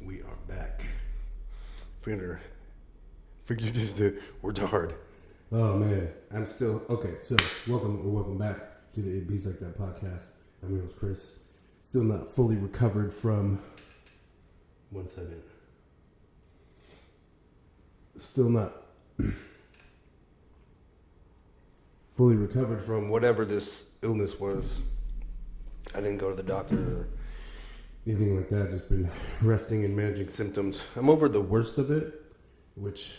We are back. Figured this we're hard. Oh man, I'm still okay. So welcome back to the It Bees Like That podcast. I'm your host Chris. Still not fully recovered from. 1 second. Still not fully recovered from Whatever this illness was, I didn't go to the doctor or anything like that. Just been resting and managing symptoms. I'm over the worst of it, which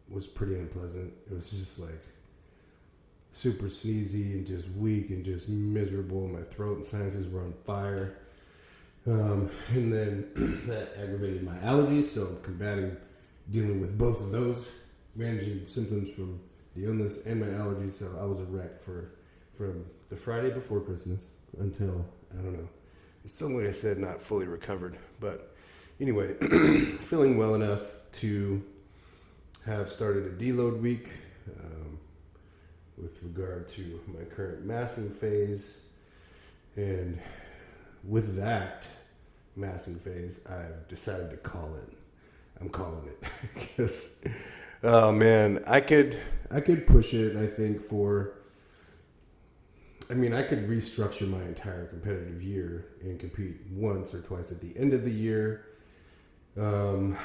was pretty unpleasant. It was just like super sneezy and just weak and just miserable. My throat and sinuses were on fire. And then that aggravated my allergies, so I'm dealing with both of those, managing symptoms from the illness and my allergies. So I was a wreck from the Friday before Christmas until, I don't know. I'm still, like I said, not fully recovered. But anyway, feeling well enough to have started a deload week with regard to my current massing phase. And with that massing phase, I've decided to call it. I'm calling it. Because, oh man, I could push it, I think, I could restructure my entire competitive year and compete once or twice at the end of the year. And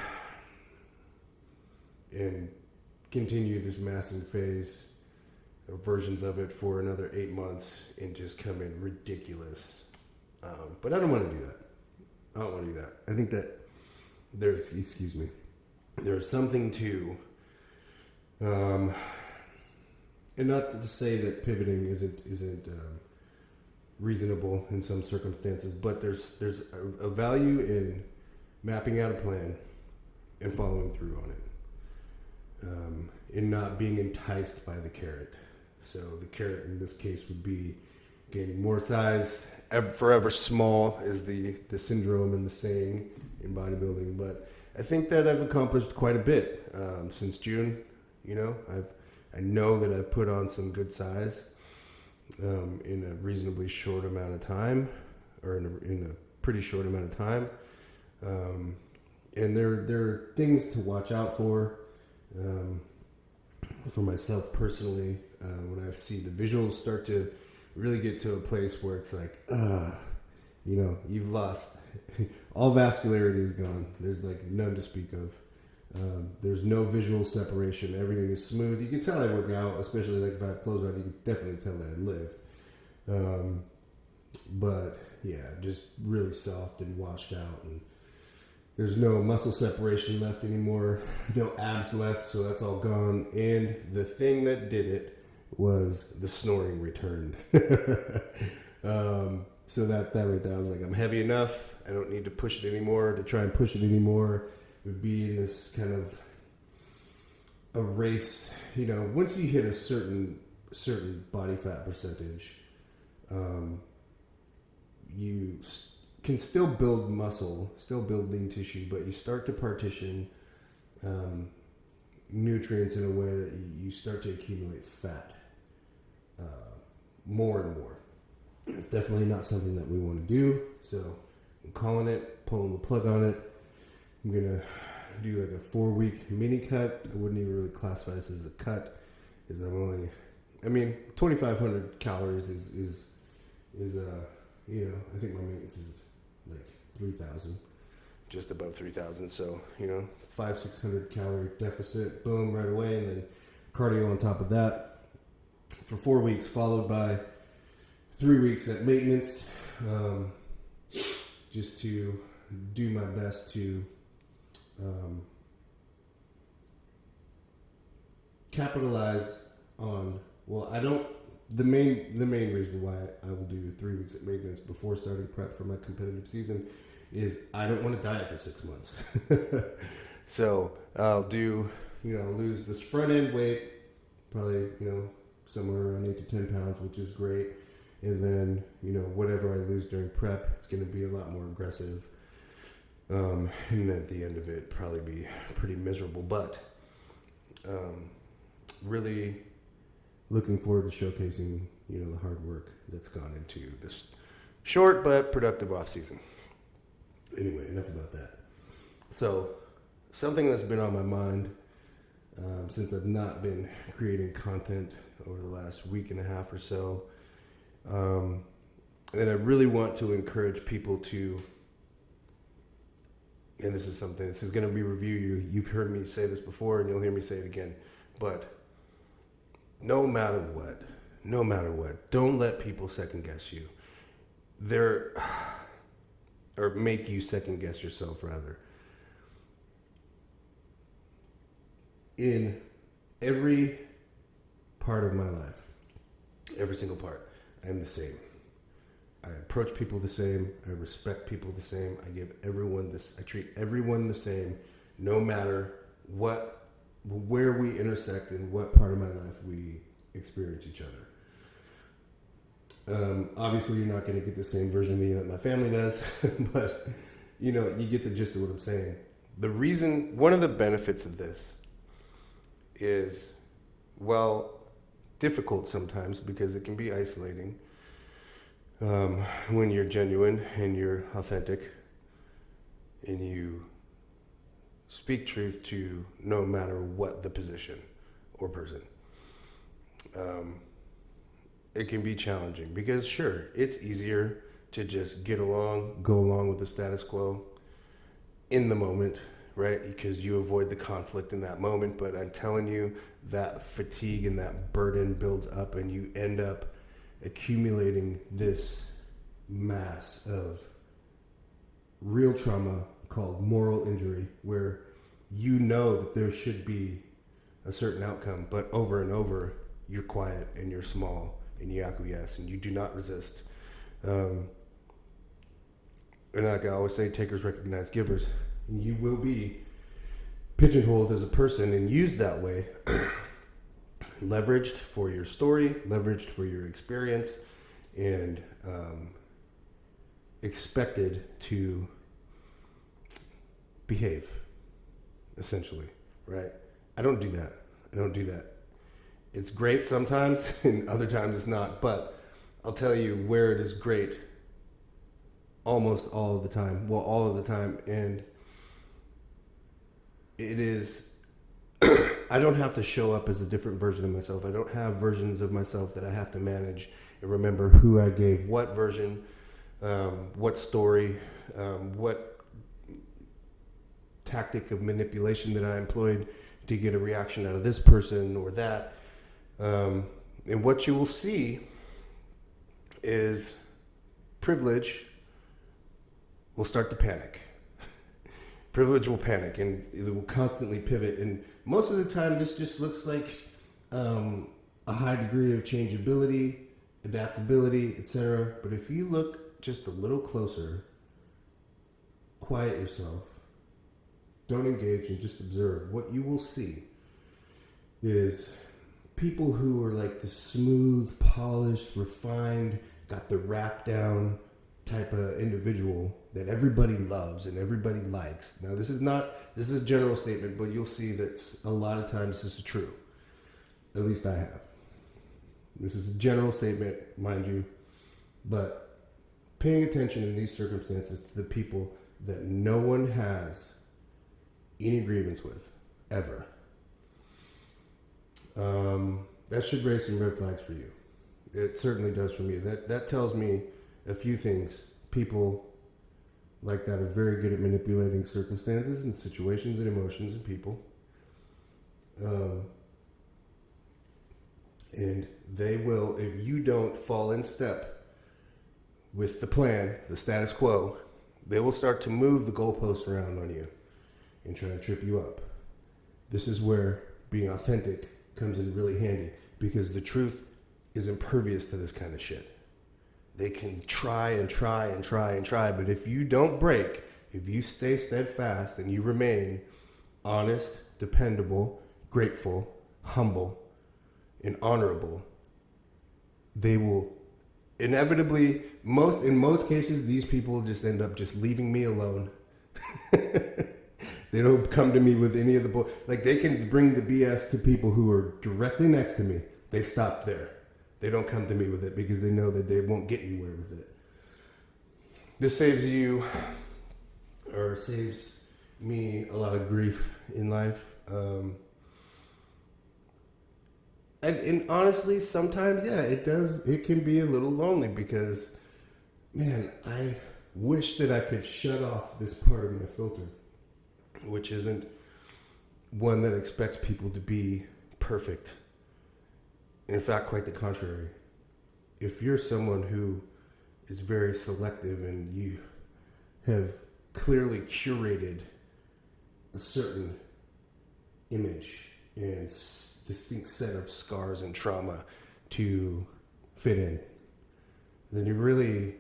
continue this massing phase or versions of it for another 8 months and just come in ridiculous. But I don't want to do that. I don't want to do that. I think that there's something to, and not to say that pivoting isn't reasonable in some circumstances, but there's a value in mapping out a plan and following through on it. In not being enticed by the carrot. So the carrot in this case would be gaining more size. Forever small is the syndrome and the saying in bodybuilding. But I think that I've accomplished quite a bit since June. You know, I know that I've put on some good size in a reasonably short amount of time, or in a pretty short amount of time. And there are things to watch out for myself personally, when I see the visuals start to really get to a place where it's like, you've lost. All vascularity is gone. There's like none to speak of. There's no visual separation. Everything is smooth. You can tell I work out, especially like if I have clothes on, you can definitely tell that I live. But yeah, just really soft and washed out, and there's no muscle separation left anymore, no abs left, so that's all gone. And the thing that did it was the snoring returned. So that right there, I was like, I'm heavy enough. I don't need to push it anymore. To try and push it anymore would be in this kind of a race. You know, once you hit a certain body fat percentage, you can still build muscle, still build lean tissue, but you start to partition nutrients in a way that you start to accumulate fat more and more. It's definitely not something that we want to do, so I'm calling it, pulling the plug on it. I'm going to do like a 4-week mini cut. I wouldn't even really classify this as a cut, because 2,500 calories is I think my maintenance is like 3,000, just above 3,000. So, 500-600 calorie deficit, boom, right away, and then cardio on top of that for 4 weeks, followed by 3 weeks at maintenance, just to do my best to capitalize on. The main reason why I will do 3 weeks at maintenance before starting prep for my competitive season is I don't want to diet for 6 months. So I'll do, lose this front end weight, probably, somewhere around 8 to 10 pounds, which is great. And then, whatever I lose during prep, it's going to be a lot more aggressive. And at the end of it, probably be pretty miserable. But really looking forward to showcasing, the hard work that's gone into this short but productive off season. Anyway, enough about that. So, something that's been on my mind since I've not been creating content over the last week and a half or so, and I really want to encourage people to, and this is going to be review. You've heard me say this before, and you'll hear me say it again, but no matter what, don't let people second guess you. Or make you second guess yourself, rather. In every part of my life, every single part, I'm the same. I approach people the same. I respect people the same. I treat everyone the same, no matter where we intersect and what part of my life we experience each other. Obviously, you're not going to get the same version of me that my family does, but you get the gist of what I'm saying. One of the benefits of this is, difficult sometimes because it can be isolating when you're genuine and you're authentic and you speak truth to no matter what the position or person. It can be challenging because, sure, it's easier to just go along with the status quo in the moment, right? Because you avoid the conflict in that moment. But I'm telling you, that fatigue and that burden builds up, and you end up accumulating this mass of real trauma called moral injury, where you know that there should be a certain outcome, but over and over, you're quiet and you're small and you acquiesce and you do not resist. And like I always say, takers recognize givers. And you will be pigeonholed as a person and used that way, leveraged for your story, leveraged for your experience, and expected to behave, essentially, right? I don't do that. It's great sometimes, and other times it's not. But I'll tell you where it is great almost all of the time. Well, all of the time. And it is, I don't have to show up as a different version of myself. I don't have versions of myself that I have to manage and remember who I gave what version, what story, what tactic of manipulation that I employed to get a reaction out of this person or that. And what you will see is privilege will start to panic. Privilege will panic, and it will constantly pivot. And most of the time, this just looks like a high degree of changeability, adaptability, etc. But if you look just a little closer, quiet yourself, don't engage, and just observe, what you will see is people who are like the smooth, polished, refined, got the rap down type of individual that everybody loves and everybody likes. Now, this is a general statement, but you'll see that a lot of times this is true. At least I have. This is a general statement, mind you, but paying attention in these circumstances to the people that no one has any grievance with, ever. That should raise some red flags for you. It certainly does for me. That tells me a few things. People like that are very good at manipulating circumstances and situations and emotions and people. And they will, if you don't fall in step with the plan, the status quo, they will start to move the goalposts around on you and try to trip you up. This is where being authentic comes in really handy, because the truth is impervious to this kind of shit. They can try and try and try and try, but if you don't break, if you stay steadfast and you remain honest, dependable, grateful, humble, and honorable, they will inevitably, in most cases, these people just end up just leaving me alone. They don't come to me with any of the like they can bring the BS to people who are directly next to me. They stop there. They don't come to me with it because they know that they won't get anywhere with it. This saves you or saves me a lot of grief in life. And honestly, sometimes, yeah, it does. It can be a little lonely because, man, I wish that I could shut off this part of my filter, which isn't one that expects people to be perfect. In fact, quite the contrary. If you're someone who is very selective and you have clearly curated a certain image and distinct set of scars and trauma to fit in, then you really,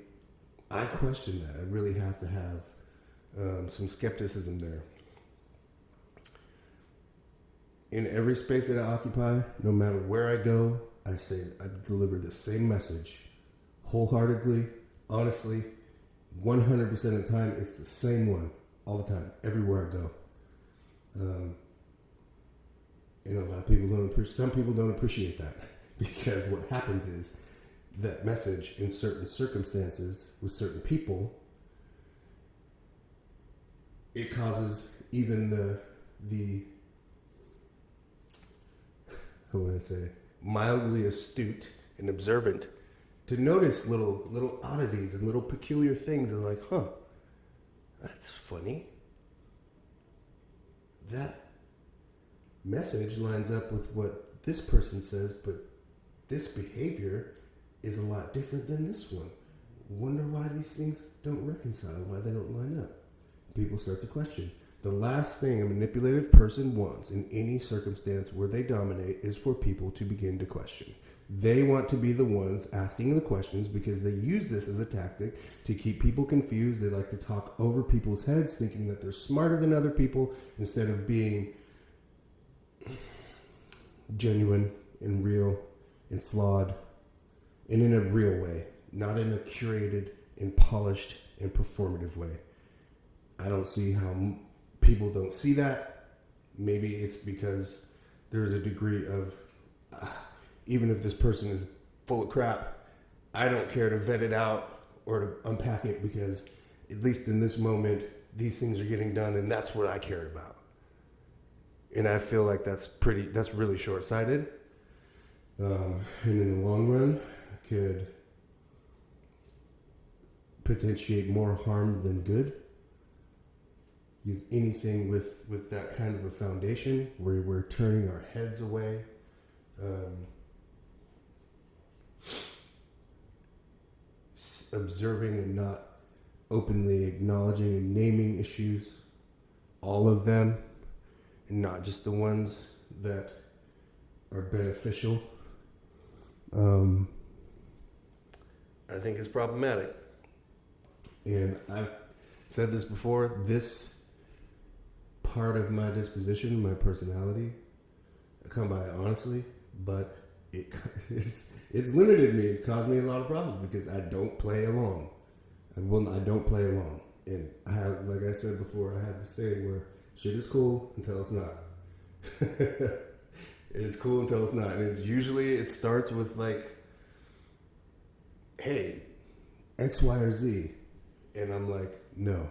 I question that. I really have to have some skepticism there. In every space that I occupy, no matter where I go, I say I deliver the same message wholeheartedly, honestly, 100% of the time. It's the same one all the time, everywhere I go. And a lot of people some people don't appreciate that because what happens is that message in certain circumstances with certain people, it causes even the how would I say, mildly astute and observant to notice little oddities and little peculiar things and like, huh, that's funny. That message lines up with what this person says, but this behavior is a lot different than this one. Wonder why these things don't reconcile, why they don't line up. People start to question. The last thing a manipulative person wants in any circumstance where they dominate is for people to begin to question. They want to be the ones asking the questions because they use this as a tactic to keep people confused. They like to talk over people's heads, thinking that they're smarter than other people instead of being genuine and real and flawed and in a real way, not in a curated and polished and performative way. I don't see how people don't see that. Maybe it's because there's a degree of, even if this person is full of crap, I don't care to vet it out or to unpack it because at least in this moment, these things are getting done and that's what I care about. And I feel like that's really short-sighted. And in the long run, could potentiate more harm than good. Use anything with that kind of a foundation where we're turning our heads away. Observing and not openly acknowledging and naming issues, all of them, and not just the ones that are beneficial. I think it's problematic. And I've said this before, this part of my disposition, my personality, I come by it honestly, but it's limited me. It's caused me a lot of problems because I don't play along. I don't play along. And I have, like I said before, I have this saying where shit is cool until it's not. It's cool until it's not. And it's usually, it starts with like, hey, X, Y, or Z. And I'm like, no.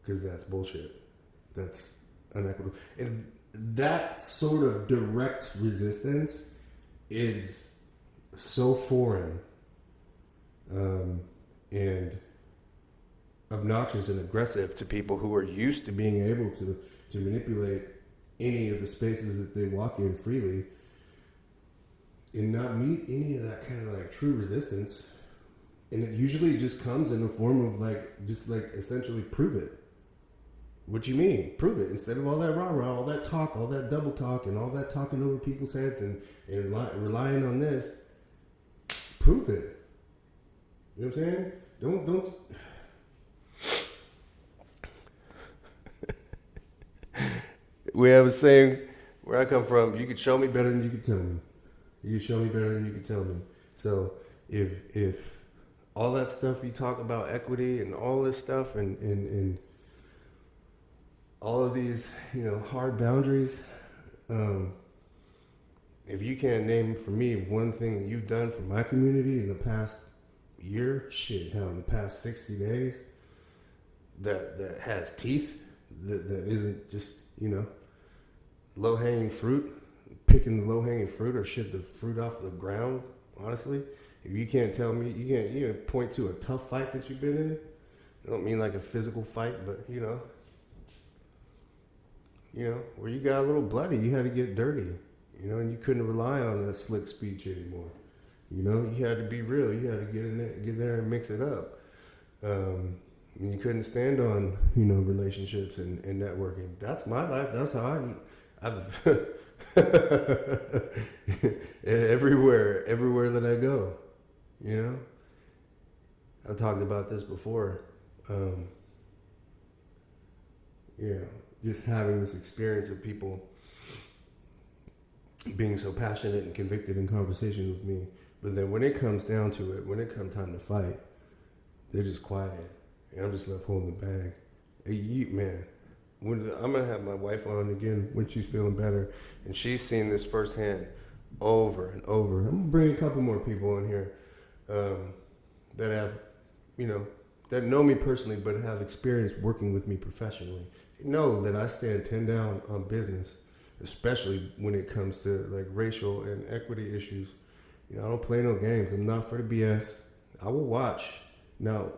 Because that's bullshit. That's unequitable. And that sort of direct resistance is so foreign and obnoxious and aggressive to people who are used to being able to manipulate any of the spaces that they walk in freely and not meet any of that kind of like true resistance. And it usually just comes in the form of like, just like essentially prove it. What you mean? Prove it. Instead of all that rah-rah, all that talk, all that double talk, and all that talking over people's heads and relying on this, prove it. You know what I'm saying? Don't. We have a saying where I come from, you could show me better than you could tell me. You could show me better than you could tell me. So if all that stuff you talk about equity and all this stuff and all of these, hard boundaries, if you can't name for me one thing that you've done for my community in the past year, in the past 60 days, that has teeth, that isn't just, low hanging fruit, picking the low hanging fruit or shit the fruit off the ground. Honestly, if you can't tell me, you can't point to a tough fight that you've been in. I don't mean like a physical fight, but where you got a little bloody, you had to get dirty, and you couldn't rely on that slick speech anymore. You had to be real. You had to get there and mix it up. You couldn't stand on, relationships and networking. That's my life. That's how I've everywhere that I go, I've talked about this before. Just having this experience of people being so passionate and convicted in conversations with me. But then when it comes down to it, when it comes time to fight, they're just quiet. And I'm just left holding the bag. Hey, man, I'm going to have my wife on again when she's feeling better. And she's seen this firsthand over and over. I'm going to bring a couple more people on here that have, that know me personally but have experience working with me professionally. They know that I stand 10 down on business, especially when it comes to like racial and equity issues. I don't play no games. I'm not for the BS. I will watch. Now,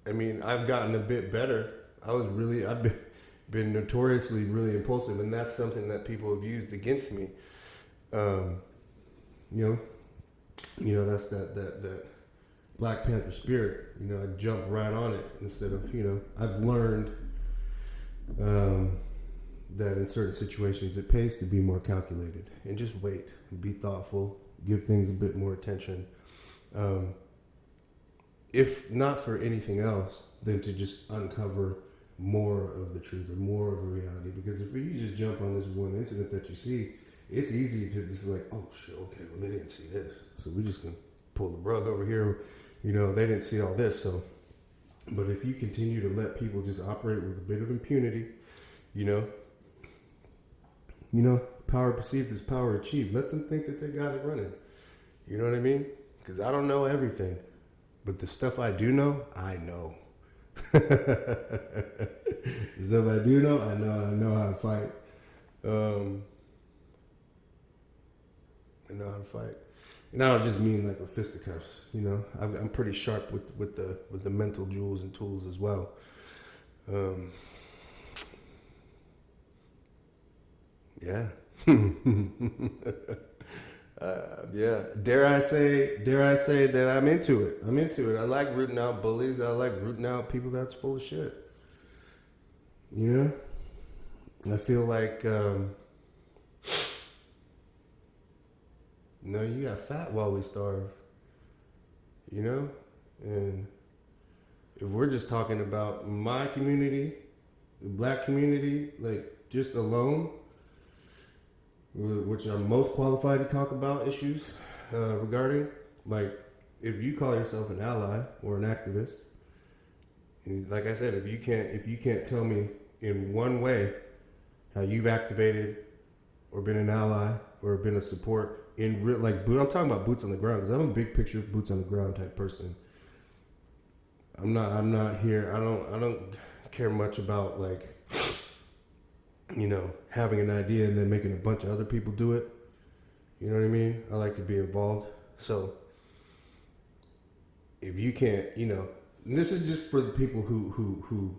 I've gotten a bit better. I've been notoriously really impulsive, and that's something that people have used against me. That's that Black Panther spirit. I jump right on it instead of, I've learned that in certain situations it pays to be more calculated and just wait, be thoughtful, give things a bit more attention. If not for anything else, than to just uncover more of the truth or more of a reality. Because if you just jump on this one incident that you see, it's easy to just like, oh shit, okay, well they didn't see this, so we're just gonna pull the rug over here. They didn't see all this. So, but if you continue to let people just operate with a bit of impunity, power perceived is power achieved. Let them think that they got it running. You know what I mean? Because I don't know everything, but the stuff I do know, I know. The stuff I do know, I know how to fight. I know how to fight. And I don't just mean like with fisticuffs. I'm pretty sharp with the mental jewels and tools as well. Yeah. Yeah. Dare I say that I'm into it. I like rooting out bullies. I like rooting out people that's full of shit. I feel like, you got fat while we starve. And if we're just talking about my community, the black community, like just alone, which I'm most qualified to talk about issues regarding, like, if you call yourself an ally or an activist, and like I said, if you can't tell me in one way how you've activated or been an ally or been a support in real, like, I'm talking about boots on the ground, because I'm a big picture boots on the ground type person. I'm not here. I don't care much about like, having an idea and then making a bunch of other people do it. You know what I mean? I like to be involved. So if you can't, and this is just for the people who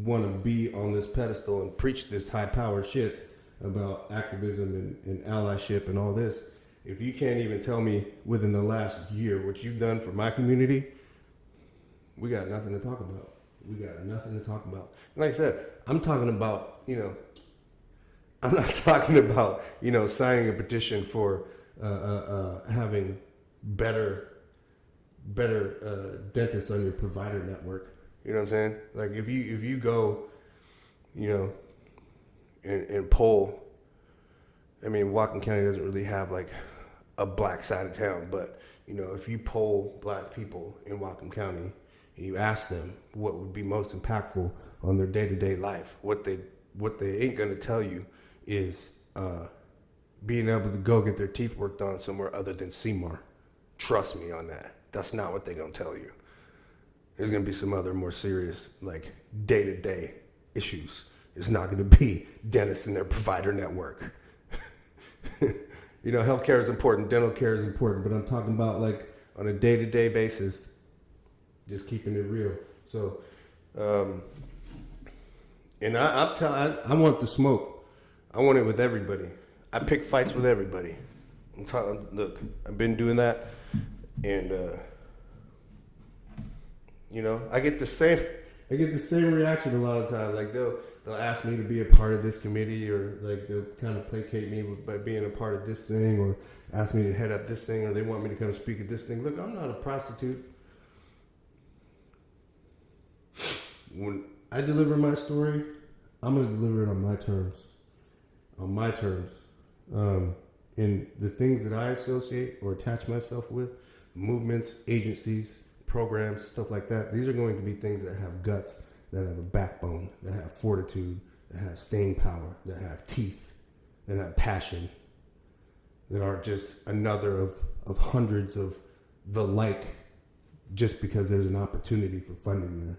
want to be on this pedestal and preach this high power shit about activism and allyship and all this. If you can't even tell me within the last year what you've done for my community, we got nothing to talk about. And like I said, I'm talking about, I'm not talking about, signing a petition for having better dentists on your provider network. You know what I'm saying? Like if you go, and poll, Whatcom County doesn't really have like a black side of town, but if you poll black people in Whatcom County and you ask them what would be most impactful on their day-to-day life, what they ain't gonna tell you is being able to go get their teeth worked on somewhere other than Seymour. Trust me on that. That's not what they're gonna tell you. There's going to be some other more serious, like day-to-day issues. It's not going to be dentists and their provider network. Healthcare is important, dental care is important, but I'm talking about like on a day-to-day basis, just keeping it real. So, and I want the smoke. I want it with everybody. I pick fights with everybody. Look, I've been doing that, and I get the same reaction a lot of times. Like they'll ask me to be a part of this committee, or like they'll kind of placate me by being a part of this thing, or ask me to head up this thing, or they want me to come speak at this thing. Look, I'm not a prostitute. When I deliver my story, I'm going to deliver it on my terms. On my terms. And the things that I associate or attach myself with, movements, agencies, programs, stuff like that, these are going to be things that have guts, that have a backbone, that have fortitude, that have staying power, that have teeth, that have passion, that aren't just another of hundreds of the like just because there's an opportunity for funding there.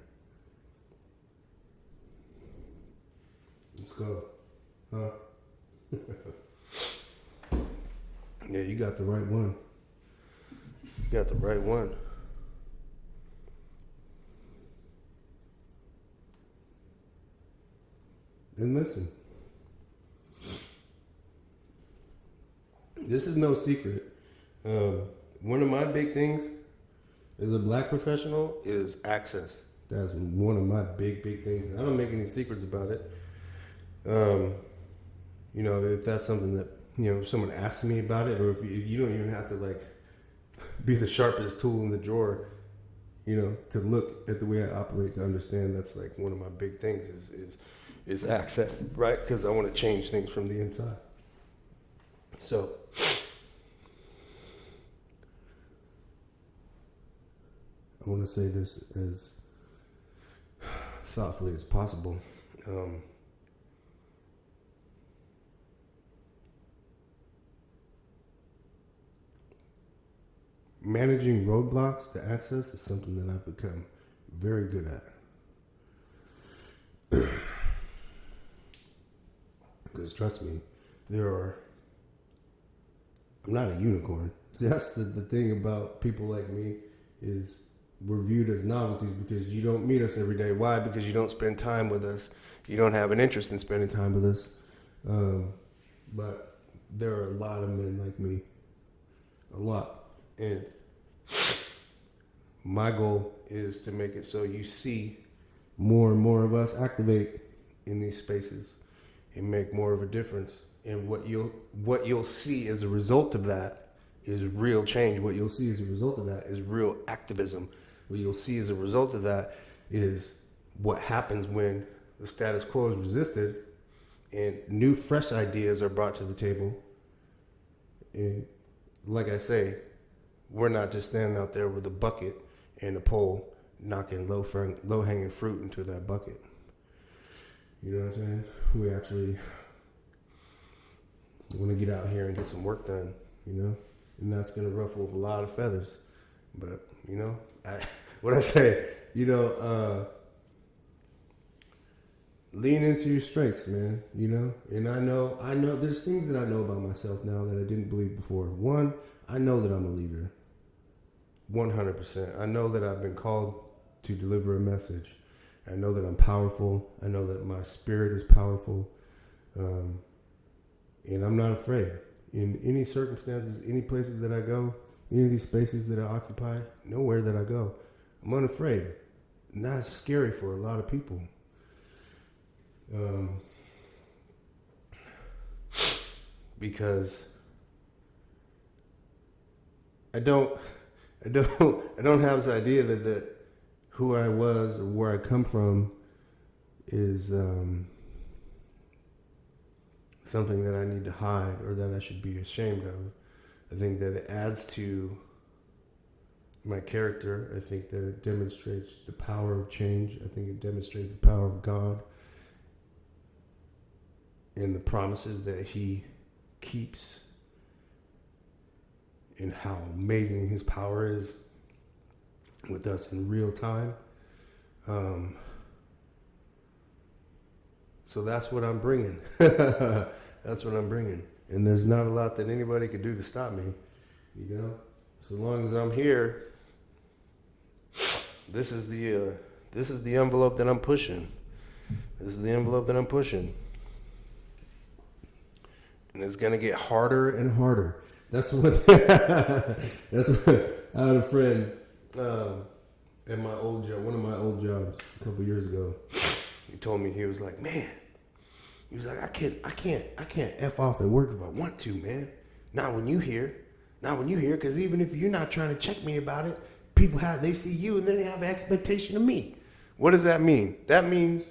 Let's go. Huh? Yeah, you got the right one. You got the right one. And listen, this is no secret. One of my big things as a black professional is access. That's one of my big things. I don't make any secrets about it. If that's something that, if someone asks me about it, or if you don't even have to like be the sharpest tool in the drawer, to look at the way I operate to understand that's like one of my big things is access, right? Because I want to change things from the inside. So, I want to say this as thoughtfully as possible. Managing roadblocks to access is something that I've become very good at. Because trust me, I'm not a unicorn. See, that's the thing about people like me is we're viewed as novelties because you don't meet us every day. Why? Because you don't spend time with us. You don't have an interest in spending time with us. But there are a lot of men like me. A lot. And my goal is to make it so you see more and more of us activate in these spaces and make more of a difference. And what you'll see as a result of that is real change. What you'll see as a result of that is real activism. What you'll see as a result of that is what happens when the status quo is resisted and new, fresh ideas are brought to the table. And like I say, we're not just standing out there with a bucket and a pole knocking low-hanging fruit into that bucket. You know what I'm saying? We actually want to get out here and get some work done, and that's going to ruffle a lot of feathers. But, lean into your strengths, man, and I know there's things that I know about myself now that I didn't believe before. One, I know that I'm a leader. 100%. I know that I've been called to deliver a message. I know that I'm powerful. I know that my spirit is powerful. And I'm not afraid. In any circumstances, any places that I go, any of these spaces that I occupy, nowhere that I go, I'm unafraid. And that's scary for a lot of people. Because I don't have this idea that who I was or where I come from is something that I need to hide or that I should be ashamed of. I think that it adds to my character. I think that it demonstrates the power of change. I think it demonstrates the power of God and the promises that He keeps and how amazing His power is with us in real time. So that's what I'm bringing. That's what I'm bringing. And there's not a lot that anybody could do to stop me. You know, so long as I'm here, this is the envelope that I'm pushing. This is the envelope that I'm pushing. And it's gonna get harder and harder. That's what. That's what. I had a friend at my old job, one of my old jobs, a couple years ago. He told me, he was like, man, he was like, I can't f off at work if I want to, man. Not when you here, because even if you're not trying to check me about it, they see you and then they have an expectation of me. What does that mean? That means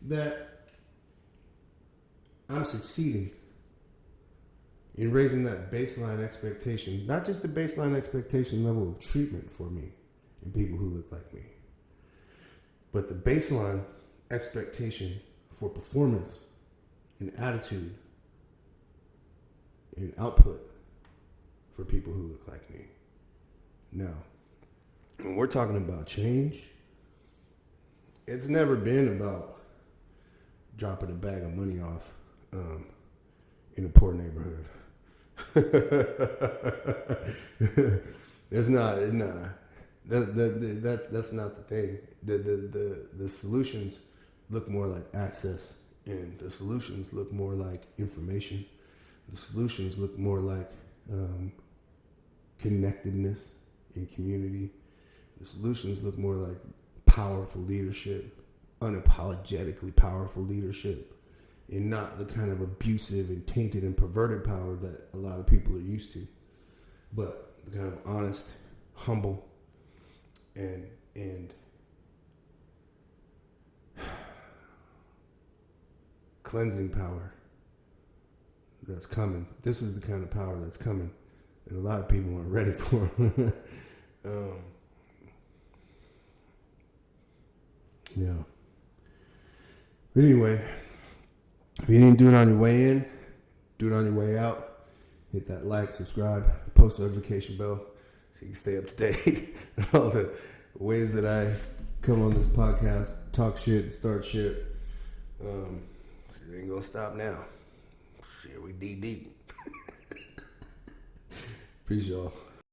that I'm succeeding in raising that baseline expectation, not just the baseline expectation level of treatment for me and people who look like me, but the baseline expectation for performance and attitude and output for people who look like me. Now, when we're talking about change, it's never been about dropping a bag of money off in a poor neighborhood. There's not, that's not the thing. The solutions look more like access, and the solutions look more like information. The solutions look more like connectedness and community. The solutions look more like powerful leadership, unapologetically powerful leadership, and not the kind of abusive and tainted and perverted power that a lot of people are used to, but the kind of honest, humble, and cleansing power that's coming. This is the kind of power that's coming that a lot of people aren't ready for. Yeah. But anyway, if you didn't do it on your way in, do it on your way out. Hit that like, subscribe, post notification bell so you can stay up to date on all the ways that I come on this podcast, talk shit, start shit. It ain't gonna stop now. Shit, we deep. Peace, y'all.